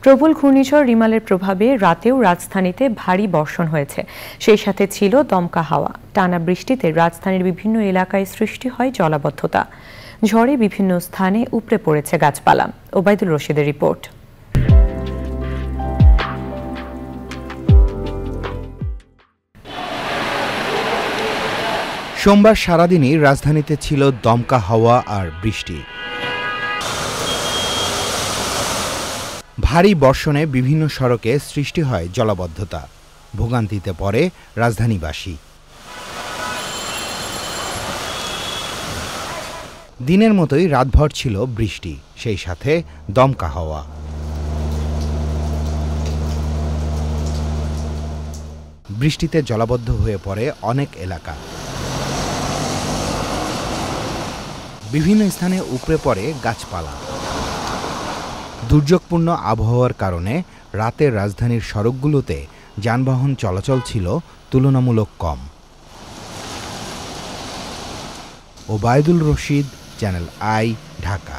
প্রবল ঘূর্ণিঝড় রিমালের প্রভাবে রাতেও রাজধানীতে ভারী বর্ষণ হয়েছে, সেই সাথে ছিল দমকা হাওয়া। টানা বৃষ্টিতে রাজধানীর বিভিন্ন এলাকায় সৃষ্টি হয় জলাবদ্ধতা। ঝড়ে বিভিন্ন স্থানে উপড়ে পড়েছে গাছপালা। ওবায়দুল রশিদের রিপোর্ট। সোমবার সারাদিনই রাজধানীতে ছিল দমকা হাওয়া আর বৃষ্টি। ভারী বর্ষণে বিভিন্ন সড়কে সৃষ্টি হয় জলাবদ্ধতা। ভোগান্তিতে পড়ে রাজধানীবাসী। দিনের মতোই রাতভর ছিল বৃষ্টি, সেই সাথে দমকা হাওয়া। বৃষ্টিতে জলাবদ্ধ হয়ে পড়ে অনেক এলাকা। বিভিন্ন স্থানে উপড়ে পড়ে গাছপালা। দুর্যোগপূর্ণ আবহাওয়ার কারণে রাতে রাজধানীর সড়কগুলোতে যানবাহন চলাচল ছিল তুলনামূলক কম। Obaidul Rashid, channel I, Dhaka.